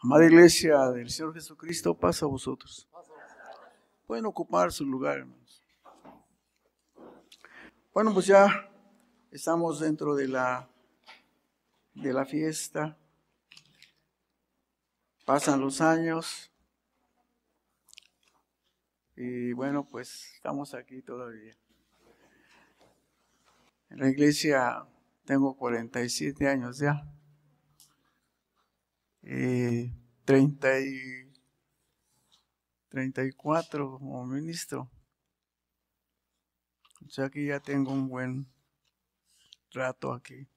Amada Iglesia del Señor Jesucristo, paz a vosotros. Pueden ocupar su lugar, hermanos. Bueno, pues ya estamos dentro de la fiesta. Pasan los años. Y bueno, pues estamos aquí todavía. En la iglesia tengo 47 años ya. 34 como ministro. O sea que ya tengo un buen rato aquí.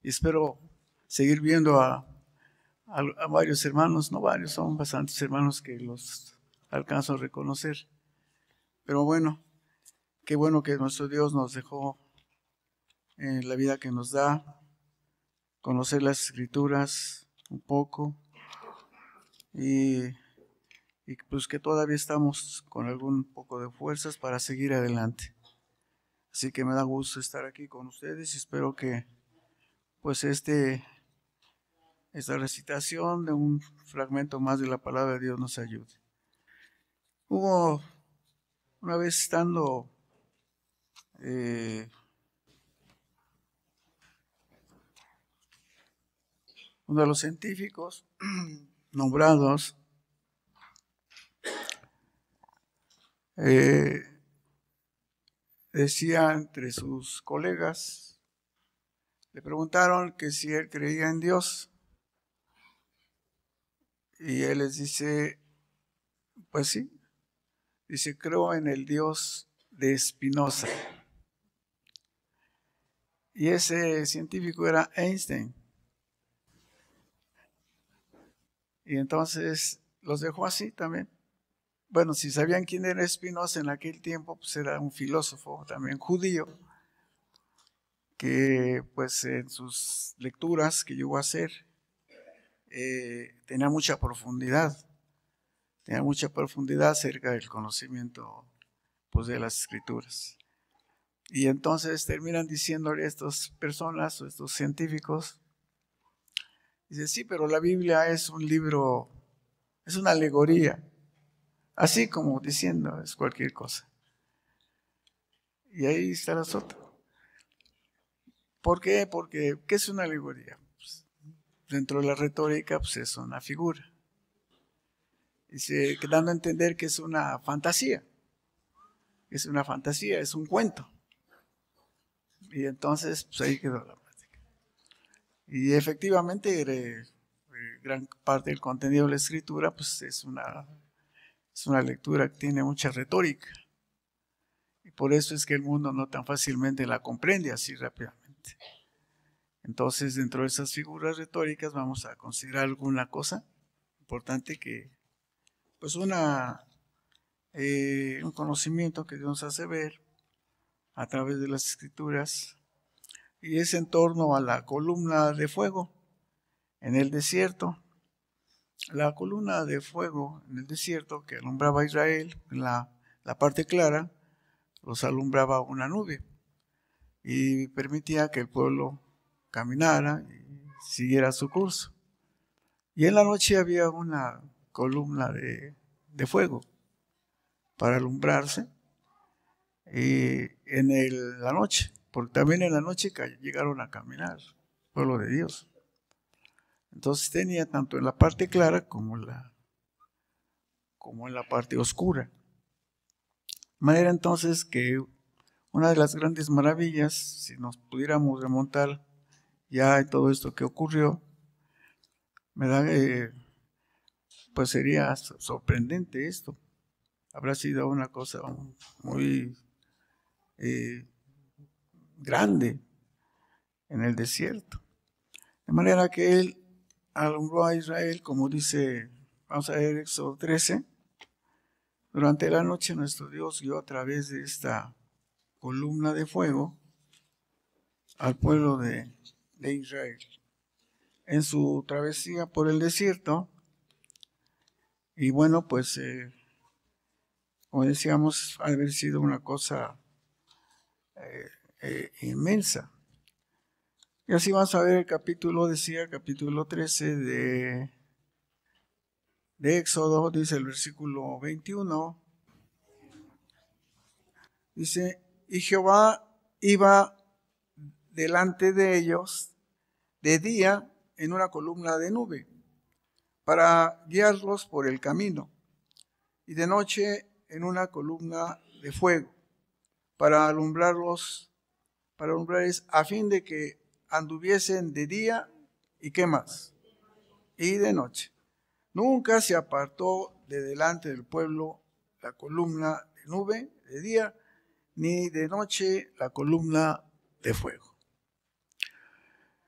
Y espero seguir viendo a varios hermanos, no varios, son bastantes hermanos que los alcanzo a reconocer. Pero bueno, qué bueno que nuestro Dios nos dejó en la vida que nos da, conocer las Escrituras un poco y pues que todavía estamos con algún poco de fuerzas para seguir adelante. Así que me da gusto estar aquí con ustedes y espero que pues esta recitación de un fragmento más de la palabra de Dios nos ayude. Hubo una vez estando uno de los científicos nombrados decía entre sus colegas, le preguntaron que si él creía en Dios y él les dice, pues sí, dice, creo en el Dios de Spinoza. Y ese científico era Einstein. Y entonces los dejó así también. Bueno, si sabían quién era Spinoza en aquel tiempo, pues era un filósofo también judío, que pues en sus lecturas que llegó a hacer, tenía mucha profundidad acerca del conocimiento pues, de las Escrituras. Y entonces terminan diciéndole a estas personas o estos científicos, dice, sí, pero la Biblia es un libro, es una alegoría, así como diciendo, es cualquier cosa. Y ahí está el asunto. ¿Por qué? Porque, ¿qué es una alegoría? Pues, dentro de la retórica, pues es una figura. Dice, dando a entender que es una fantasía. Es una fantasía, es un cuento. Y entonces, pues ahí quedó la plática. Y efectivamente, gran parte del contenido de la escritura, pues es una lectura que tiene mucha retórica. Y por eso es que el mundo no tan fácilmente la comprende así rápidamente. Entonces, dentro de esas figuras retóricas vamos a considerar alguna cosa importante que, pues un conocimiento que Dios nos hace ver a través de las Escrituras, y es en torno a la columna de fuego en el desierto. La columna de fuego en el desierto que alumbraba a Israel, en la parte clara, los alumbraba una nube y permitía que el pueblo caminara y siguiera su curso. Y en la noche había una columna de fuego para alumbrarse en la noche, porque también en la noche llegaron a caminar el pueblo de Dios. Entonces tenía tanto en la parte clara como en la parte oscura. De manera entonces que una de las grandes maravillas, si nos pudiéramos remontar ya en todo esto que ocurrió, pues sería sorprendente esto. Habrá sido una cosa muy grande en el desierto. De manera que él alumbró a Israel, como dice, vamos a ver Éxodo 13, durante la noche nuestro Dios guió a través de esta columna de fuego al pueblo de Israel en su travesía por el desierto. Y bueno, pues como decíamos, ha haber sido una cosa inmensa. Y así vamos a ver el capítulo 13 de Éxodo, dice el versículo 21, dice, y Jehová iba delante de ellos de día en una columna de nube para guiarlos por el camino, y de noche en una columna de fuego para alumbrarles a fin de que anduviesen de día y qué más, y de noche. Nunca se apartó de delante del pueblo la columna de nube de día, ni de noche la columna de fuego.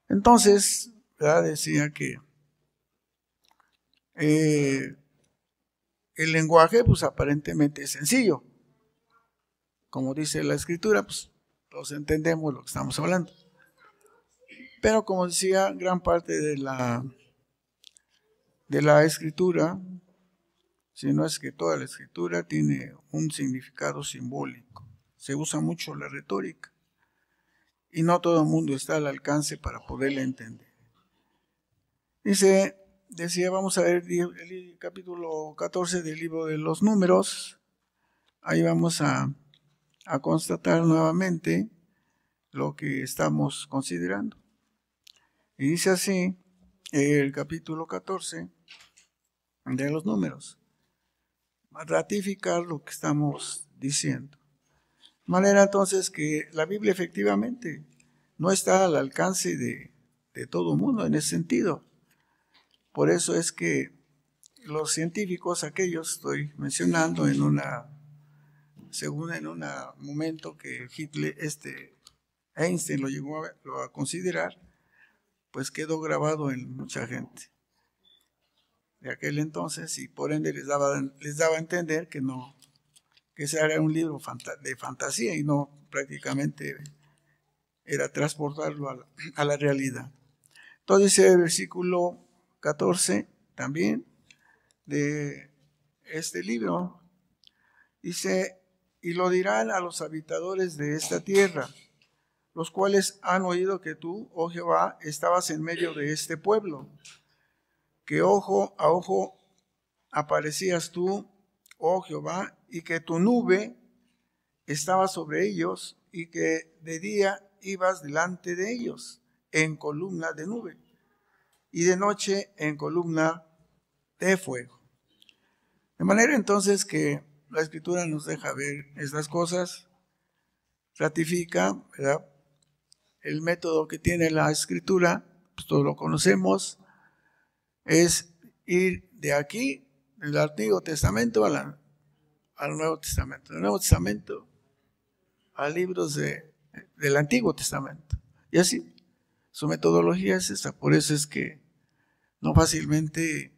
Entonces, ¿verdad? Decía que el lenguaje, pues aparentemente es sencillo. Como dice la Escritura, pues todos entendemos lo que estamos hablando. Pero como decía, gran parte de la Escritura, si no es que toda la Escritura, tiene un significado simbólico. Se usa mucho la retórica y no todo el mundo está al alcance para poderla entender. Decía, vamos a ver el capítulo 14 del libro de los Números. Ahí vamos a constatar nuevamente lo que estamos considerando. Y dice así, el capítulo 14 de los Números, a ratificar lo que estamos diciendo. De manera entonces que la Biblia efectivamente no está al alcance de todo el mundo en ese sentido. Por eso es que los científicos, aquellos estoy mencionando según en un momento que Einstein lo llegó a considerar, pues quedó grabado en mucha gente de aquel entonces y por ende les daba a entender que ese era un libro de fantasía y no prácticamente era transportarlo a la realidad. Entonces el versículo 14 también de este libro dice, y lo dirán a los habitadores de esta tierra, los cuales han oído que tú, oh Jehová, estabas en medio de este pueblo, que ojo a ojo aparecías tú, oh Jehová, y que tu nube estaba sobre ellos, y que de día ibas delante de ellos en columna de nube, y de noche en columna de fuego. De manera entonces que la Escritura nos deja ver estas cosas, ratifica, ¿verdad?, el método que tiene la Escritura, pues todos lo conocemos, es ir de aquí, del Antiguo Testamento al Nuevo Testamento, del Nuevo Testamento a libros del Antiguo Testamento. Y así, su metodología es esa. Por eso es que no fácilmente,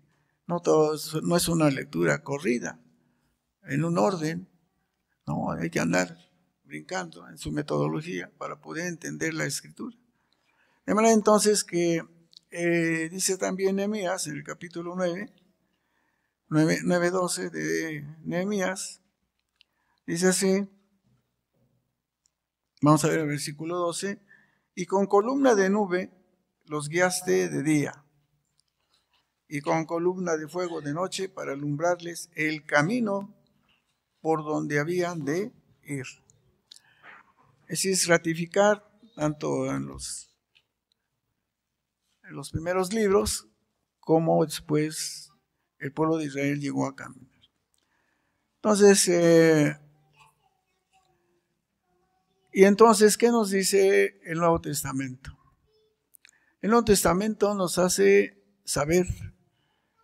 no es una lectura corrida, en un orden, no, hay que andar brincando en su metodología para poder entender la Escritura. De manera entonces que dice también Nehemías en el capítulo 9:12 de Nehemías, dice así, vamos a ver el versículo 12, y con columna de nube los guiaste de día, y con columna de fuego de noche para alumbrarles el camino por donde habían de ir. Es ratificar tanto en los primeros libros como después el pueblo de Israel llegó a caminar. Entonces, y entonces, ¿qué nos dice el Nuevo Testamento? El Nuevo Testamento nos hace saber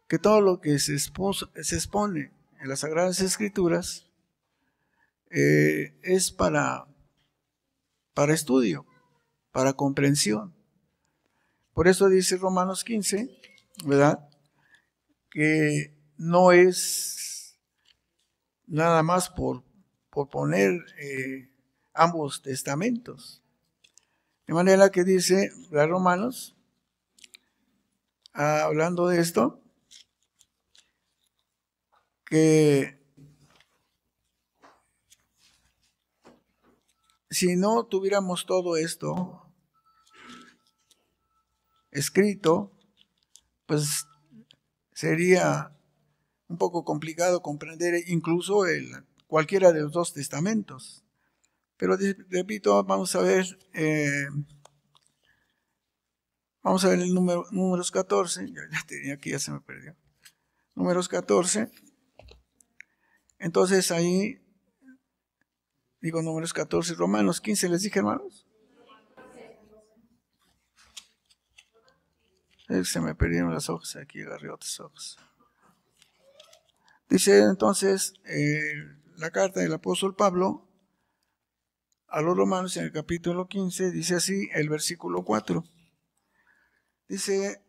que todo lo que se expone en las Sagradas Escrituras es para estudio, para comprensión. Por eso dice Romanos 15, ¿verdad?, que no es nada más por poner ambos testamentos. De manera que dice Romanos, hablando de esto, que si no tuviéramos todo esto escrito, pues sería un poco complicado comprender incluso cualquiera de los dos testamentos. Pero repito, vamos a ver el números 14, ya tenía aquí, ya se me perdió. Números 14. Entonces ahí, digo números 14, Romanos 15, les dije, hermanos. Se me perdieron las hojas, aquí agarré otras hojas. Dice entonces la carta del apóstol Pablo a los romanos en el capítulo 15, dice así el versículo 4. Dice: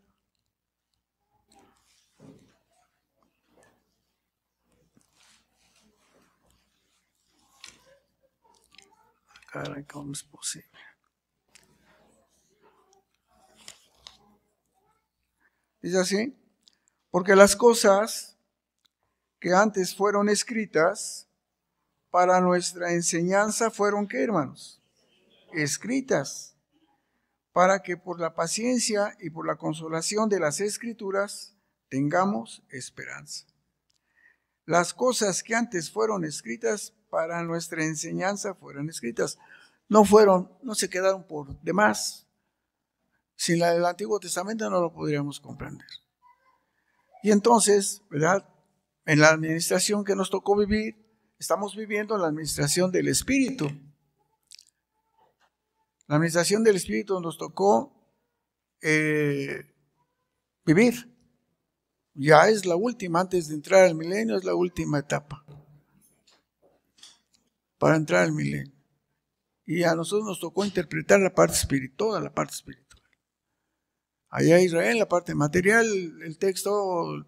caray, ¿cómo es posible? Dice así: porque las cosas que antes fueron escritas para nuestra enseñanza fueron, ¿qué, hermanos? Escritas, para que por la paciencia y por la consolación de las Escrituras tengamos esperanza. Las cosas que antes fueron escritas para nuestra enseñanza fueron escritas. No se quedaron por demás. Sin el Antiguo Testamento no lo podríamos comprender. Y entonces, ¿verdad? En la administración que nos tocó vivir, estamos viviendo la administración del Espíritu. La administración del Espíritu nos tocó vivir. Ya es la última, antes de entrar al milenio, es la última etapa para entrar al milenio. Y a nosotros nos tocó interpretar la parte espiritual, toda la parte espiritual. Allá en Israel, la parte material, el texto,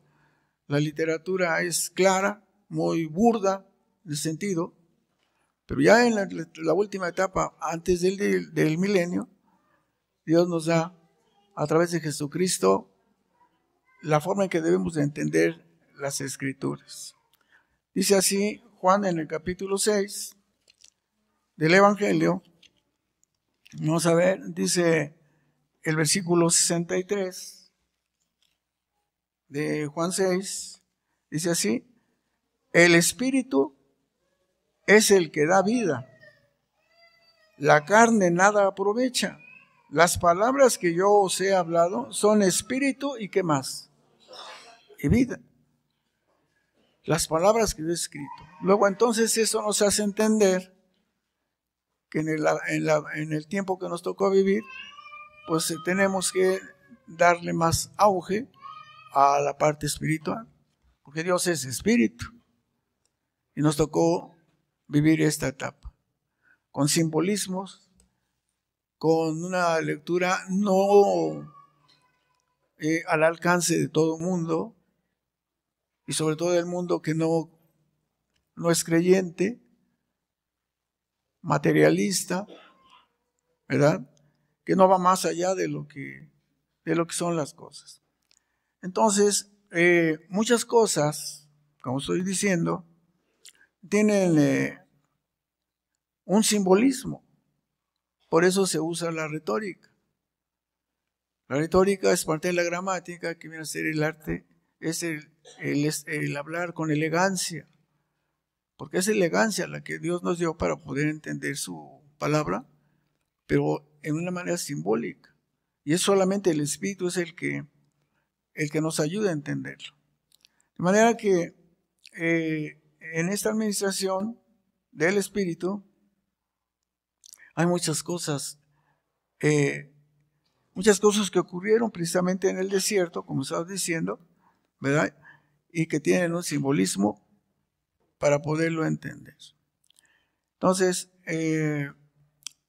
la literatura es clara, muy burda en el sentido, pero ya en la última etapa, antes del milenio, Dios nos da, a través de Jesucristo, la forma en que debemos de entender las Escrituras. Dice así Juan en el capítulo 6 del Evangelio. Vamos a ver, dice el versículo 63 de Juan 6, dice así: el Espíritu es el que da vida, la carne nada aprovecha. Las palabras que yo os he hablado son espíritu y ¿qué más? Y vida. Las palabras que yo he escrito. Luego entonces eso nos hace entender que en el tiempo que nos tocó vivir, pues tenemos que darle más auge a la parte espiritual, porque Dios es espíritu y nos tocó vivir esta etapa con simbolismos, con una lectura no al alcance de todo el mundo, y sobre todo del mundo que no es creyente, materialista, ¿verdad? Que no va más allá de lo que son las cosas. Entonces, muchas cosas, como estoy diciendo, tienen un simbolismo. Por eso se usa la retórica. La retórica es parte de la gramática, que viene a ser el arte, es el hablar con elegancia. Porque es elegancia la que Dios nos dio para poder entender su palabra, pero en una manera simbólica. Y es solamente el Espíritu es el que nos ayuda a entenderlo. De manera que en esta administración del Espíritu hay muchas cosas que ocurrieron precisamente en el desierto, como estaba diciendo, ¿verdad? Y que tienen un simbolismo para poderlo entender. Entonces,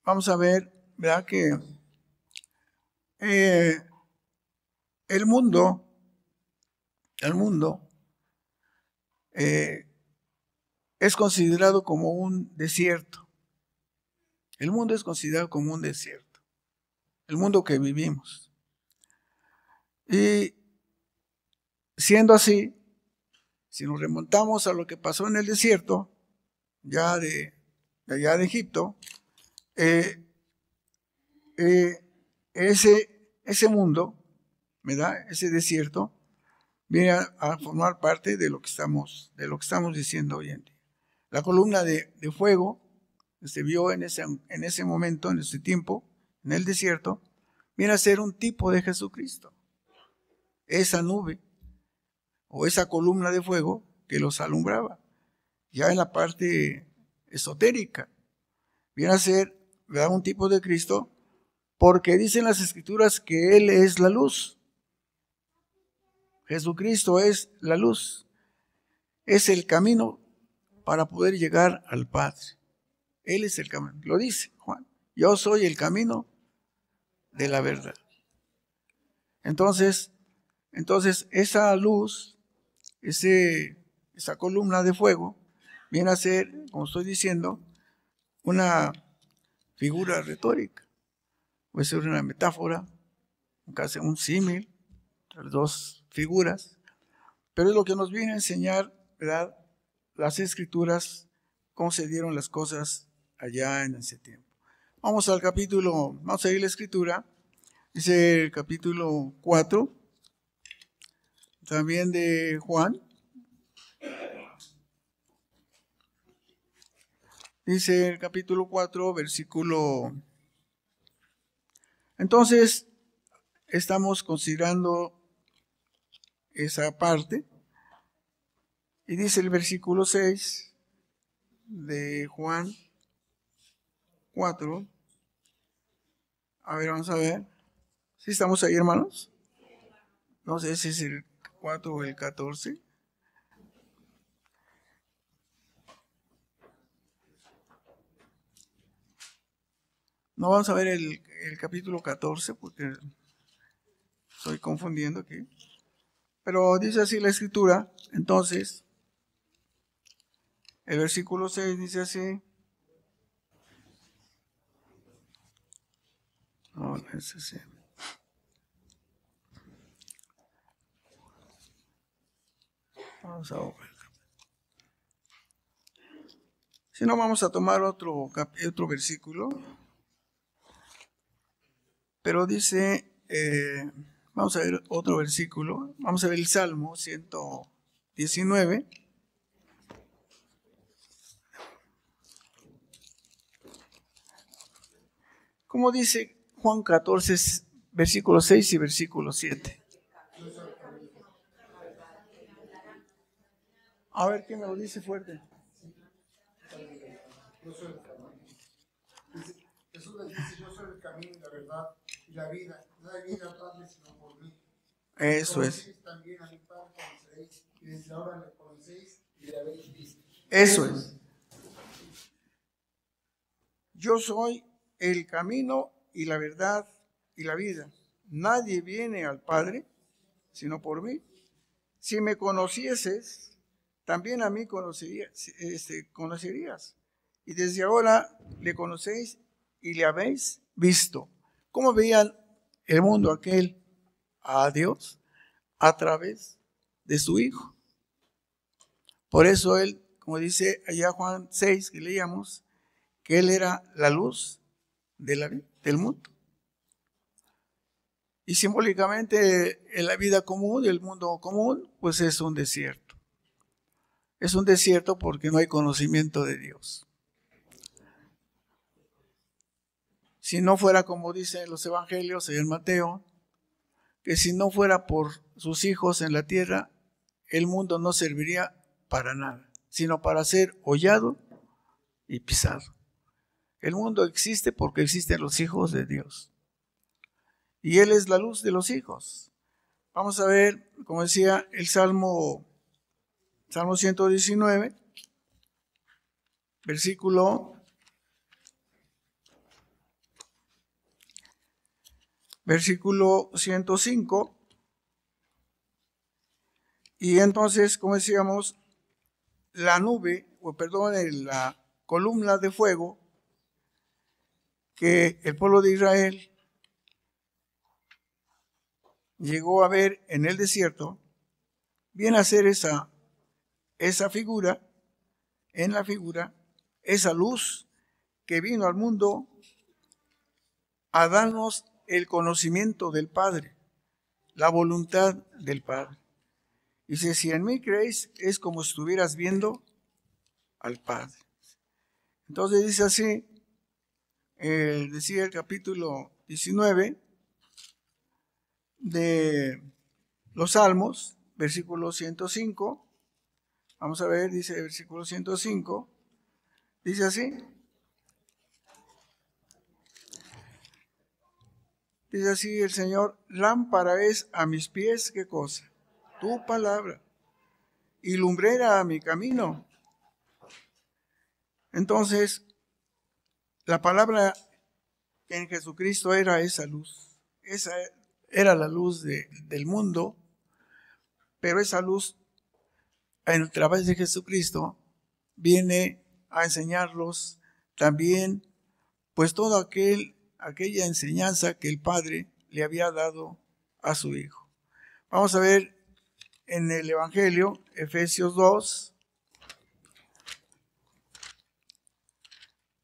vamos a ver, ¿verdad? Que el mundo es considerado como un desierto. El mundo es considerado como un desierto. El mundo que vivimos. Y siendo así, si nos remontamos a lo que pasó en el desierto, ya de allá de Egipto, ese mundo, ¿verdad? Ese desierto, viene a formar parte de lo que estamos diciendo hoy en día. La columna de fuego que se vio en ese momento, en ese tiempo, en el desierto, viene a ser un tipo de Jesucristo. Esa nube o esa columna de fuego que los alumbraba. Ya en la parte esotérica, viene a ser, ¿verdad?, un tipo de Cristo, porque dicen las Escrituras que Él es la luz. Jesucristo es la luz. Es el camino para poder llegar al Padre. Él es el camino. Lo dice Juan. Yo soy el camino de la verdad. Entonces esa luz, esa columna de fuego, viene a ser, como estoy diciendo, una figura retórica. Puede ser una metáfora, casi un símil, entre dos figuras, pero es lo que nos viene a enseñar, ¿verdad?, las Escrituras, cómo se dieron las cosas allá en ese tiempo. Vamos a ir a la Escritura, dice el capítulo 4, también de Juan. Dice el capítulo 4, versículo. Entonces, estamos considerando esa parte. Y dice el versículo 6 de Juan 4. A ver, vamos a ver. ¿Sí estamos ahí, hermanos? No sé si es el 4 o el 14. No, vamos a ver el capítulo 14 porque estoy confundiendo aquí. Pero dice así la Escritura. Entonces, el versículo 6 dice así. No, no es así. Vamos a ver. Si no, vamos a tomar otro versículo. Pero dice, vamos a ver otro versículo. Vamos a ver el Salmo 119. Como dice Juan 14, versículo 6 y versículo 7. A ver, ¿quién me lo dice fuerte? Jesús les dice, yo soy el camino, la verdad y la vida. No hay vida al Padre sino por mí. Eso es. También a mi Padre conoceréis, y desde ahora le conocéis y le habéis visto. Eso es. Yo soy el camino y la verdad y la vida. Nadie viene al Padre sino por mí. Si me conocieses, también a mí conocerías. Y desde ahora le conocéis y le habéis visto. ¿Cómo veían el mundo aquel a Dios? A través de su Hijo. Por eso él, como dice allá Juan 6 que leíamos, que él era la luz del mundo. Y simbólicamente en la vida común, el mundo común, pues es un desierto. Es un desierto porque no hay conocimiento de Dios. Si no fuera como dicen los evangelios en Mateo, que si no fuera por sus hijos en la tierra, el mundo no serviría para nada, sino para ser hollado y pisado. El mundo existe porque existen los hijos de Dios. Y Él es la luz de los hijos. Vamos a ver, como decía, el Salmo 119, versículo 105. Y entonces, como decíamos, la columna de fuego que el pueblo de Israel llegó a ver en el desierto, viene a ser esa figura, esa luz que vino al mundo a darnos el conocimiento del Padre, la voluntad del Padre. Dice, si en mí creéis, es como si estuvieras viendo al Padre. Entonces dice así, decía el capítulo 19 de los Salmos, versículo 105. Vamos a ver, dice el versículo 105. Dice así. Dice así el Señor, lámpara es a mis pies, ¿qué cosa? Tu palabra. Y lumbrera a mi camino. Entonces, la palabra en Jesucristo era esa luz. Esa era la luz del mundo, pero esa luz, a través de Jesucristo, viene a enseñarlos también, pues toda aquella enseñanza que el Padre le había dado a su Hijo. Vamos a ver en el Evangelio, Efesios 2.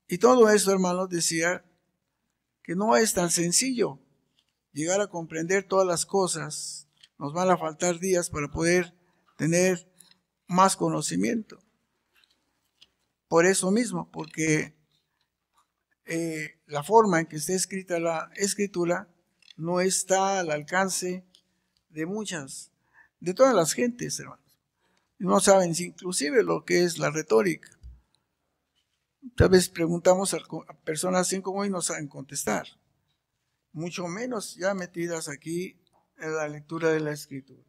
Y todo esto, hermanos, decía que no es tan sencillo llegar a comprender todas las cosas. Nos van a faltar días para poder tener más conocimiento. Por eso mismo, porque la forma en que está escrita la Escritura no está al alcance de todas las gentes, hermanos. No saben inclusive lo que es la retórica. Tal vez preguntamos a personas así como hoy no saben contestar, mucho menos ya metidas aquí en la lectura de la Escritura.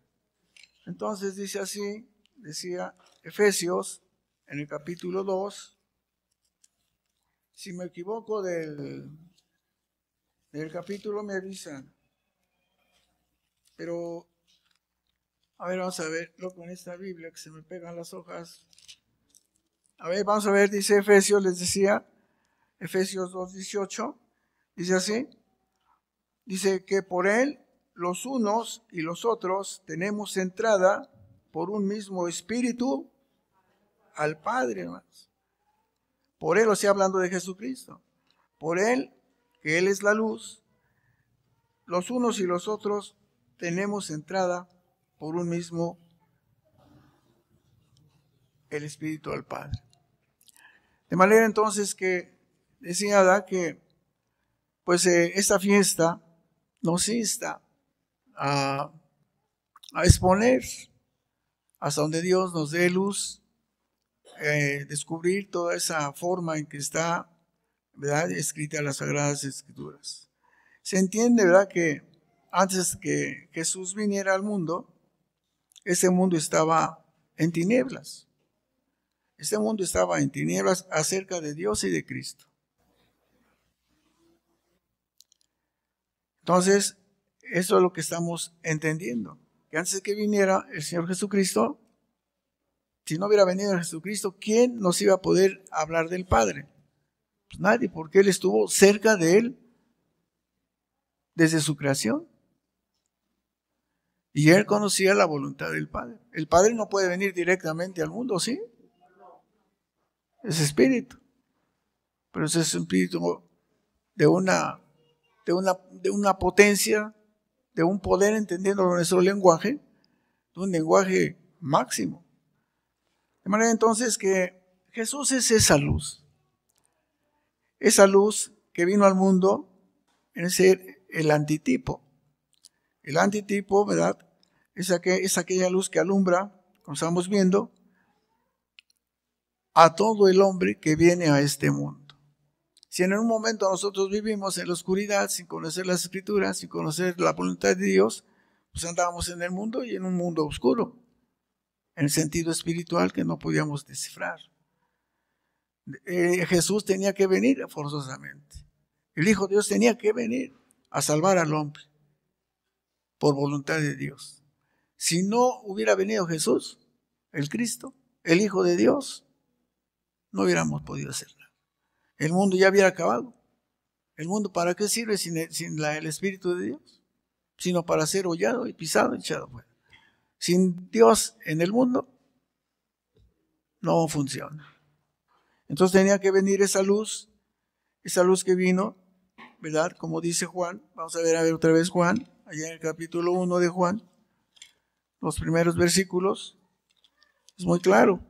Entonces dice así, decía Efesios en el capítulo 2, si me equivoco del capítulo me avisan, pero a ver, vamos a verlo con esta Biblia que se me pegan las hojas. A ver, vamos a ver, dice Efesios, les decía, Efesios 2:18, dice así, dice que por él los unos y los otros tenemos entrada por un mismo espíritu al Padre, hermanos. Por él, o sea, hablando de Jesucristo, por él, que él es la luz, los unos y los otros tenemos entrada por un mismo el espíritu al Padre. De manera entonces que decía Adá que pues esta fiesta nos insta a exponer hasta donde Dios nos dé luz, descubrir toda esa forma en que está, ¿verdad?, escrita las Sagradas Escrituras. Se entiende, ¿verdad?, que antes que Jesús viniera al mundo, este mundo estaba en tinieblas. Este mundo estaba en tinieblas acerca de Dios y de Cristo. Entonces, eso es lo que estamos entendiendo. Que antes de que viniera el Señor Jesucristo, si no hubiera venido Jesucristo, ¿quién nos iba a poder hablar del Padre? Pues nadie, porque Él estuvo cerca de Él desde su creación. Y Él conocía la voluntad del Padre. El Padre no puede venir directamente al mundo, ¿sí? Es espíritu. Pero ese es un espíritu de una potencia, de un poder, entendiendo nuestro lenguaje, de un lenguaje máximo. De manera entonces que Jesús es esa luz que vino al mundo en ser el antitipo. El antitipo, ¿verdad?, es aquella luz que alumbra, como estamos viendo, a todo el hombre que viene a este mundo. Si en un momento nosotros vivimos en la oscuridad, sin conocer las Escrituras, sin conocer la voluntad de Dios, pues andábamos en el mundo y en un mundo oscuro, en el sentido espiritual que no podíamos descifrar. Jesús tenía que venir forzosamente. El Hijo de Dios tenía que venir a salvar al hombre por voluntad de Dios. Si no hubiera venido Jesús, el Cristo, el Hijo de Dios, no hubiéramos podido hacer nada. El mundo ya hubiera acabado. ¿El mundo para qué sirve sin el Espíritu de Dios? Sino para ser hollado y pisado y echado fuera. Sin Dios en el mundo, no funciona. Entonces tenía que venir esa luz que vino, ¿verdad? Como dice Juan, vamos a ver otra vez Juan, allá en el capítulo 1 de Juan, los primeros versículos, es muy claro.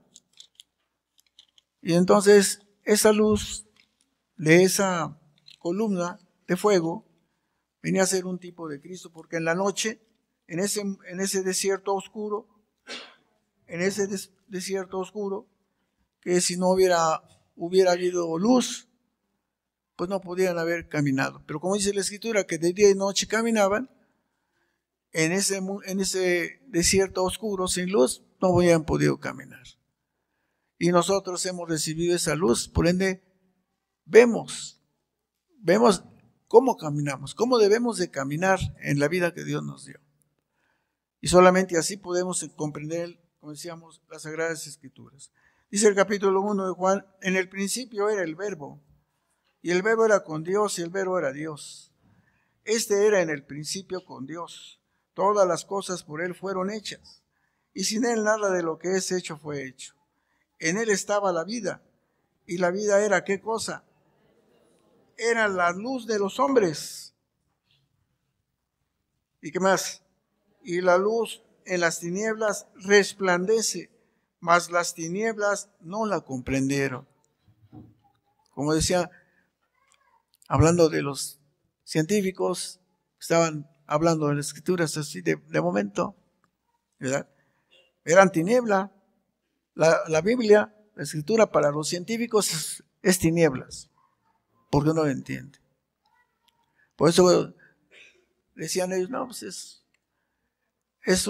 Y entonces esa luz de esa columna de fuego venía a ser un tipo de Cristo, porque en la noche, en ese desierto oscuro, que si no hubiera habido luz, pues no podían haber caminado. Pero como dice la Escritura, que de día y noche caminaban, en ese desierto oscuro sin luz, no habían podido caminar. Y nosotros hemos recibido esa luz, por ende, vemos cómo caminamos, cómo debemos de caminar en la vida que Dios nos dio. Y solamente así podemos comprender, como decíamos, las Sagradas Escrituras. Dice el capítulo 1 de Juan: en el principio era el Verbo, y el Verbo era con Dios, y el Verbo era Dios. Este era en el principio con Dios. Todas las cosas por Él fueron hechas, y sin Él nada de lo que es hecho fue hecho. En Él estaba la vida, y la vida era, ¿qué cosa? Era la luz de los hombres. ¿Y qué más? Y la luz en las tinieblas resplandece, mas las tinieblas no la comprendieron. Como decía, hablando de los científicos, estaban hablando de las Escrituras así de momento, ¿verdad? Eran tiniebla. La Biblia, la Escritura para los científicos es tinieblas, porque no lo entiende. Por eso decían ellos, no, pues es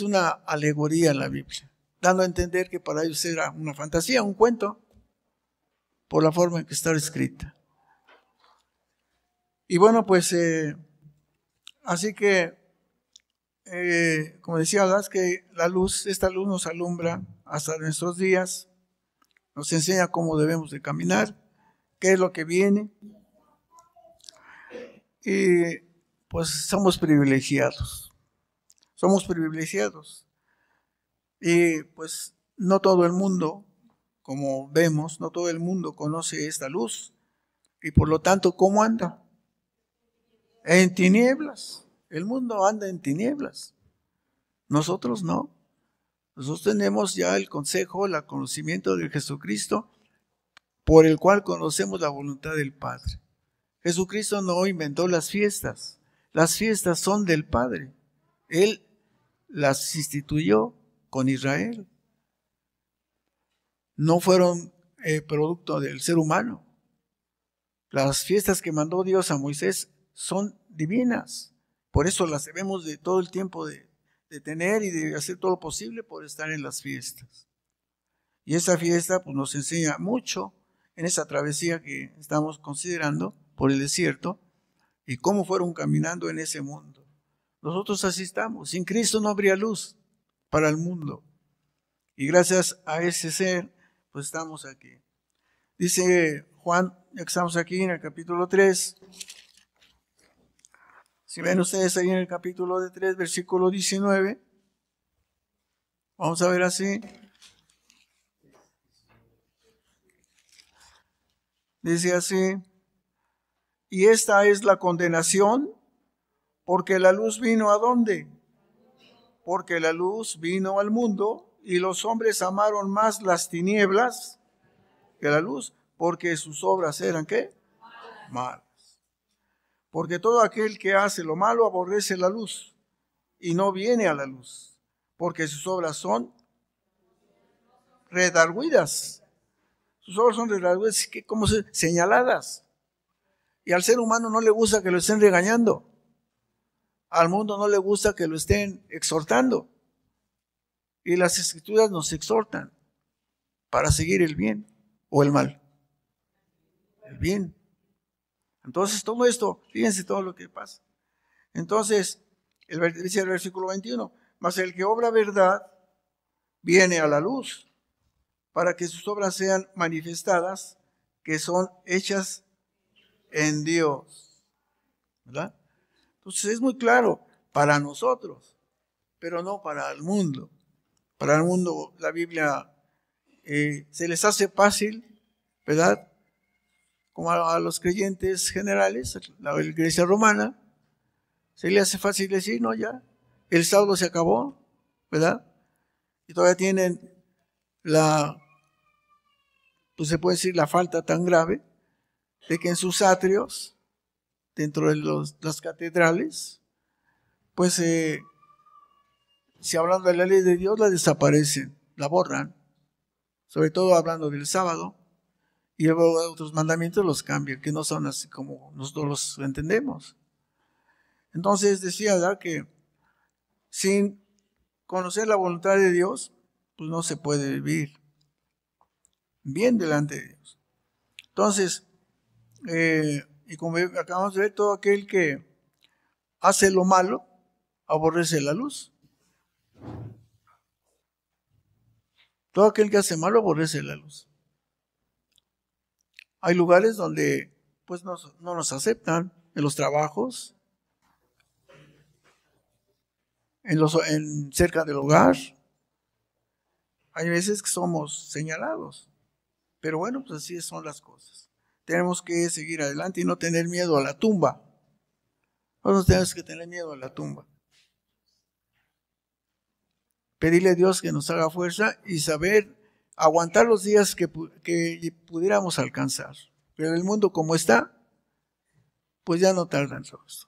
una alegoría en la Biblia, dando a entender que para ellos era una fantasía, un cuento, por la forma en que está escrita. Y bueno, pues así que, como decía, ¿verdad? Que esta luz nos alumbra hasta nuestros días, nos enseña cómo debemos de caminar, qué es lo que viene. Y pues somos privilegiados. Y pues no todo el mundo, como vemos, no todo el mundo conoce esta luz. Y por lo tanto, ¿cómo anda? En tinieblas. El mundo anda en tinieblas. Nosotros no. Nosotros tenemos ya el consejo, el conocimiento de Jesucristo, por el cual conocemos la voluntad del Padre. Jesucristo no inventó las fiestas. Las fiestas son del Padre. Él las instituyó con Israel. No fueron producto del ser humano. Las fiestas que mandó Dios a Moisés son divinas. Por eso las debemos de todo el tiempo de tener y de hacer todo lo posible por estar en las fiestas. Y esa fiesta pues, nos enseña mucho en esa travesía que estamos considerando por el desierto y cómo fueron caminando en ese mundo. Nosotros así estamos. Sin Cristo no habría luz para el mundo. Y gracias a ese ser, pues estamos aquí. Dice Juan, ya que estamos aquí en el capítulo 3. Si ven ustedes ahí en el capítulo 3, versículo 19. Vamos a ver así. Dice así: y esta es la condenación, porque la luz vino ¿a dónde? Porque la luz vino al mundo, y los hombres amaron más las tinieblas que la luz, porque sus obras eran ¿qué? Malas. Porque todo aquel que hace lo malo aborrece la luz, y no viene a la luz, porque sus obras son redargüidas. Sus obras son redargüidas, como señaladas. Y al ser humano no le gusta que lo estén regañando. Al mundo no le gusta que lo estén exhortando. Y las Escrituras nos exhortan para seguir el bien o el mal. El bien. Entonces todo esto, fíjense todo lo que pasa. Entonces, dice el versículo 21, mas el que obra verdad viene a la luz para que sus obras sean manifestadas, que son hechas en Dios. ¿Verdad? Entonces es muy claro para nosotros, pero no para el mundo. Para el mundo la Biblia se les hace fácil, ¿verdad? Como a los creyentes generales, la iglesia romana, se le hace fácil decir, no, ya, el sábado se acabó, ¿verdad? Y todavía tienen pues se puede decir la falta tan grave de que en sus atrios, dentro de las catedrales, pues si hablando de la ley de Dios, la desaparecen, la borran, sobre todo hablando del sábado, y luego otros mandamientos los cambian, que no son así como nosotros los entendemos. Entonces decía, ¿verdad?, que sin conocer la voluntad de Dios, pues no se puede vivir bien delante de Dios. Entonces, y como acabamos de ver, todo aquel que hace lo malo, aborrece la luz. Todo aquel que hace malo, aborrece la luz. Hay lugares donde pues no nos aceptan, en los trabajos, cerca del hogar. Hay veces que somos señalados, pero bueno, pues así son las cosas. Tenemos que seguir adelante y no tener miedo a la tumba. Nosotros tenemos que tener miedo a la tumba. Pedirle a Dios que nos haga fuerza y saber aguantar los días que pudiéramos alcanzar. Pero el mundo como está, pues ya no tarda en todo esto.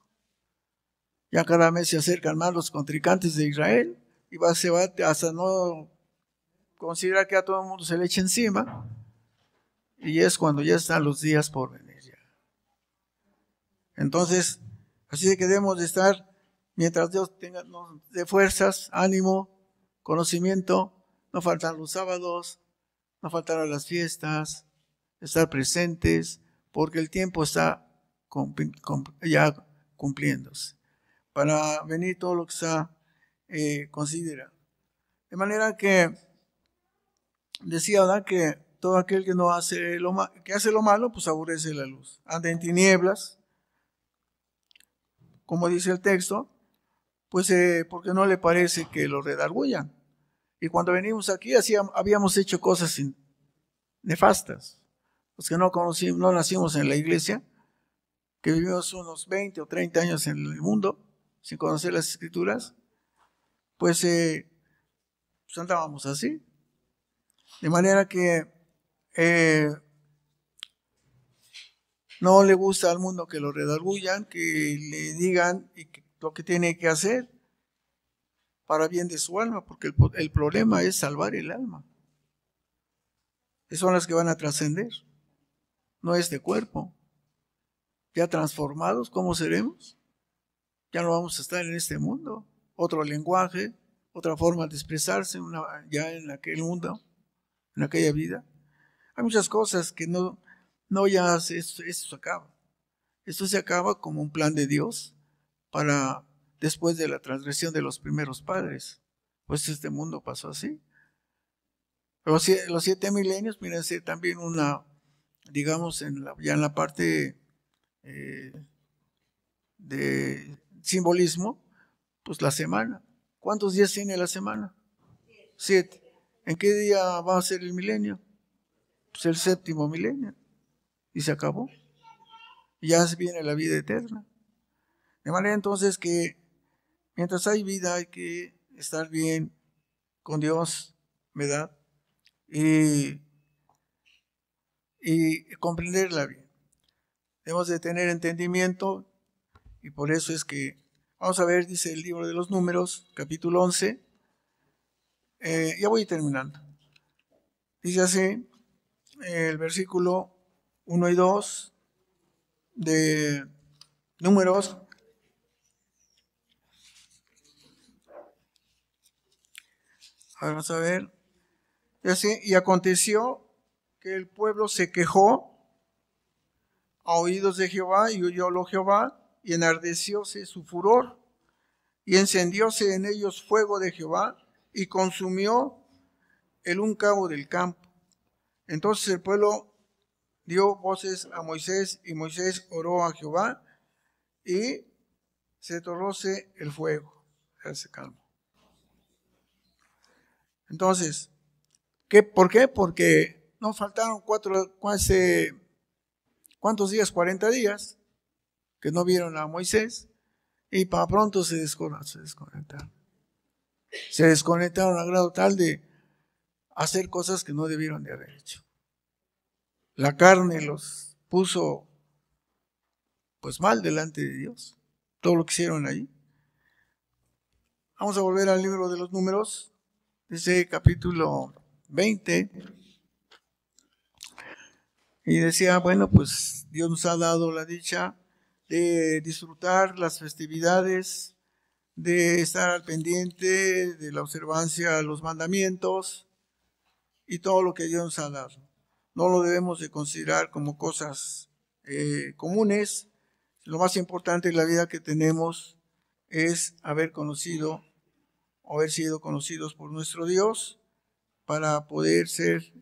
Ya cada mes se acercan más los contrincantes de Israel y se va hasta no considerar que a todo el mundo se le eche encima, y es cuando ya están los días por venir. Ya. Entonces, así que debemos de estar, mientras Dios nos dé fuerzas, ánimo, conocimiento, no faltar los sábados, no faltar las fiestas, estar presentes, porque el tiempo está ya cumpliéndose, para venir todo lo que está considerado. De manera que decía, ¿verdad?, que todo aquel que no hace que hace lo malo, pues aborrece la luz. Anda en tinieblas, como dice el texto, pues porque no le parece que lo redargullan. Y cuando venimos aquí, habíamos hecho cosas nefastas. Los que no nacimos en la iglesia, que vivimos unos 20 o 30 años en el mundo, sin conocer las escrituras, pues andábamos así. De manera que no le gusta al mundo que lo redargullan, que le digan lo que tiene que hacer para bien de su alma, porque el problema es salvar el alma. Esas son las que van a trascender, no este cuerpo. Ya transformados, ¿cómo seremos? Ya no vamos a estar en este mundo. Otro lenguaje, otra forma de expresarse ya en aquel mundo, en aquella vida. Hay muchas cosas que no ya esto se acaba. Esto se acaba como un plan de Dios para después de la transgresión de los primeros padres. Pues este mundo pasó así. Los 7 milenios, mírense también digamos, ya en la parte de simbolismo, pues la semana. ¿Cuántos días tiene la semana? 7. ¿En qué día va a ser el milenio? Pues el 7º milenio. Y se acabó. Y ya viene la vida eterna. De manera entonces que mientras hay vida hay que estar bien con Dios, ¿verdad? Y comprenderla bien. Debemos de tener entendimiento, y por eso es que, vamos a ver, dice el libro de los Números, capítulo 11, ya voy terminando. Dice así, el versículo 1 y 2 de Números. Vamos a ver. Y aconteció que el pueblo se quejó a oídos de Jehová, y oyólo Jehová, y enardecióse su furor, y encendióse en ellos fuego de Jehová, y consumió el un cabo del campo. Entonces el pueblo dio voces a Moisés, y Moisés oró a Jehová, y se tornóse el fuego. Se calmó. Entonces, ¿por qué? Porque nos faltaron ¿cuántos días? 40 días que no vieron a Moisés, Y para pronto se desconectaron. Se desconectaron a grado tal de hacer cosas que no debieron de haber hecho. La carne los puso pues mal delante de Dios. Todo lo que hicieron ahí. Vamos a volver al libro de los Números, dice capítulo 20. Y decía, bueno, pues Dios nos ha dado la dicha de disfrutar las festividades, de estar al pendiente de la observancia de los mandamientos y todo lo que Dios nos ha dado. No lo debemos de considerar como cosas comunes. Lo más importante en la vida que tenemos es haber conocido o haber sido conocidos por nuestro Dios para poder ser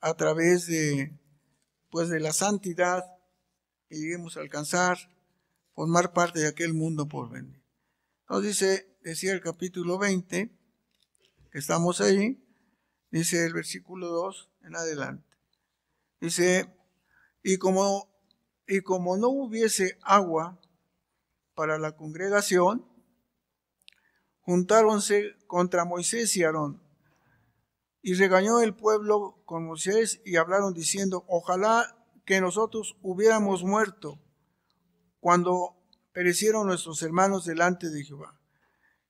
a través de la santidad que lleguemos a alcanzar, formar parte de aquel mundo por venir. Entonces decía el capítulo 20, que estamos ahí, dice el versículo 2 en adelante. Dice, y como no hubiese agua para la congregación, juntáronse contra Moisés y Aarón. Y regañó el pueblo con Moisés y hablaron diciendo, ojalá que nosotros hubiéramos muerto cuando perecieron nuestros hermanos delante de Jehová.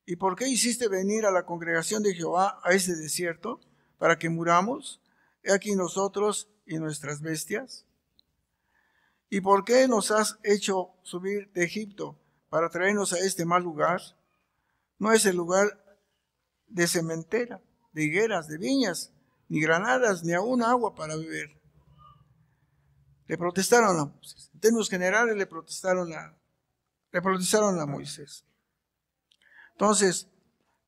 ¿Y por qué hiciste venir a la congregación de Jehová a este desierto? ¿Para que muramos? He aquí nosotros y nuestras bestias. ¿Y por qué nos has hecho subir de Egipto para traernos a este mal lugar? No es el lugar de sementera, de higueras, de viñas, ni granadas, ni aún agua para beber. Le protestaron a Moisés. En términos generales le protestaron a Moisés. Entonces,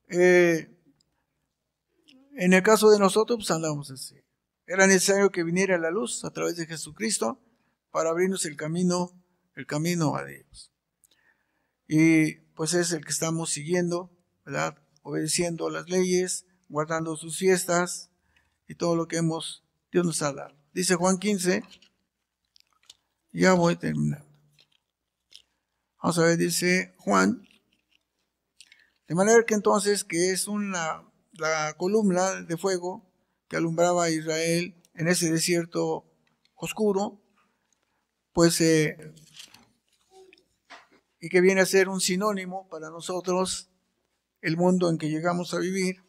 en el caso de nosotros, pues andamos así. Era necesario que viniera la luz a través de Jesucristo para abrirnos el camino a Dios. Y pues es el que estamos siguiendo, ¿verdad? Obedeciendo las leyes, guardando sus fiestas y todo lo que Dios nos ha dado. Dice Juan 15, ya voy terminando. Vamos a ver, dice Juan, de manera que entonces, que es la columna de fuego que alumbraba a Israel en ese desierto oscuro, pues, y que viene a ser un sinónimo para nosotros, el mundo en que llegamos a vivir.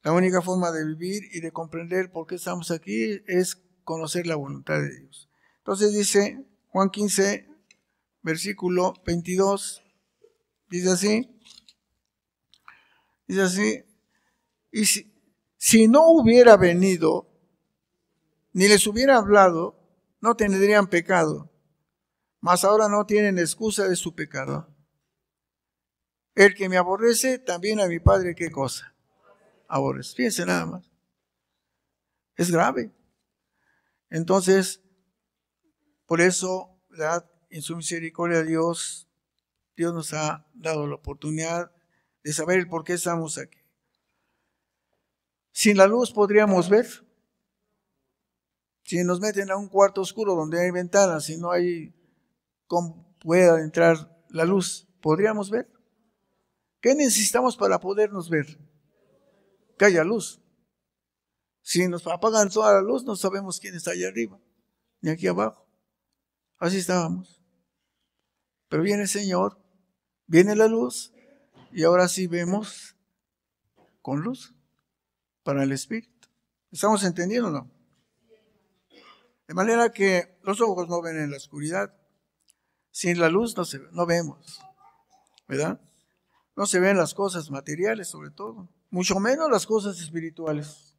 La única forma de vivir y de comprender por qué estamos aquí es conocer la voluntad de Dios. Entonces dice Juan 15, versículo 22, dice así, y si no hubiera venido, ni les hubiera hablado, no tendrían pecado, mas ahora no tienen excusa de su pecado. El que me aborrece, también a mi Padre, ¿qué cosa? Aborrece. Fíjense nada más. Es grave. Entonces, por eso, ¿verdad? En su misericordia Dios nos ha dado la oportunidad de saber el por qué estamos aquí. Sin la luz podríamos ver. Si nos meten a un cuarto oscuro donde hay ventanas y no hay cómo pueda entrar la luz, ¿podríamos ver? ¿Qué necesitamos para podernos ver? Que haya luz. Si nos apagan toda la luz, no sabemos quién está allá arriba, ni aquí abajo. Así estábamos. Pero viene el Señor, viene la luz, y ahora sí vemos con luz para el Espíritu. ¿Estamos entendiendo o no? De manera que los ojos no ven en la oscuridad. Sin la luz no vemos, ¿verdad? No se ven las cosas materiales, sobre todo, mucho menos las cosas espirituales.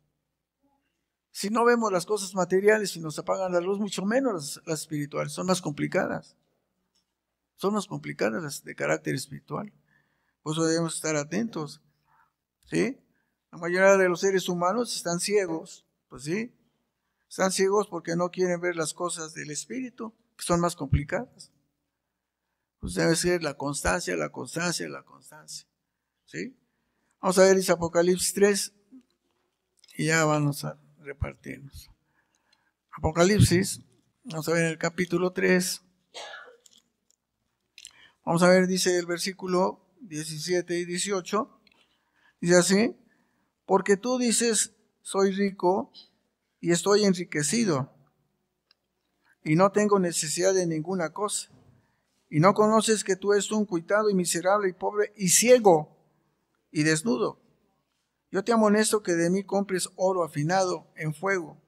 Si no vemos las cosas materiales y nos apagan la luz, mucho menos las espirituales, son más complicadas. Son más complicadas las de carácter espiritual. Por eso debemos estar atentos, ¿sí? La mayoría de los seres humanos están ciegos, pues sí, están ciegos porque no quieren ver las cosas del espíritu, que son más complicadas. Pues debe ser la constancia, ¿sí? Vamos a ver ese Apocalipsis 3 y ya vamos a repartirnos. Apocalipsis, vamos a ver en el capítulo 3. Vamos a ver, dice el versículo 17 y 18. Dice así: porque tú dices, soy rico y estoy enriquecido, y no tengo necesidad de ninguna cosa. Y no conoces que tú eres un cuitado y miserable y pobre y ciego y desnudo. Yo te amonesto que de mí compres oro afinado en fuego,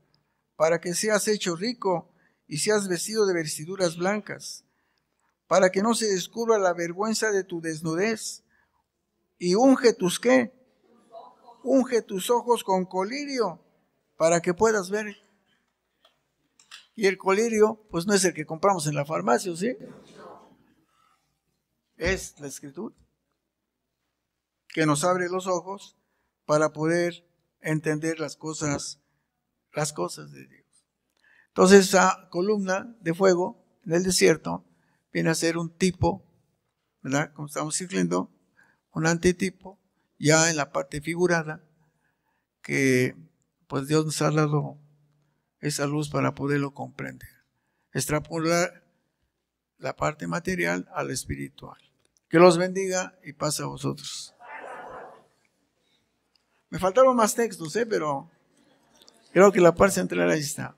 para que seas hecho rico y seas vestido de vestiduras blancas, para que no se descubra la vergüenza de tu desnudez. Y unge tus ¿qué? Unge tus ojos con colirio, para que puedas ver. Y el colirio, pues no es el que compramos en la farmacia, ¿sí? Es la Escritura, que nos abre los ojos para poder entender las cosas de Dios. Entonces, esa columna de fuego en el desierto viene a ser un tipo, ¿verdad? Como estamos diciendo, un antitipo, ya en la parte figurada, que pues Dios nos ha dado esa luz para poderlo comprender. Extrapolar la parte material a la espiritual. Que los bendiga y pase a vosotros. Me faltaron más textos, pero creo que la parte central ahí está.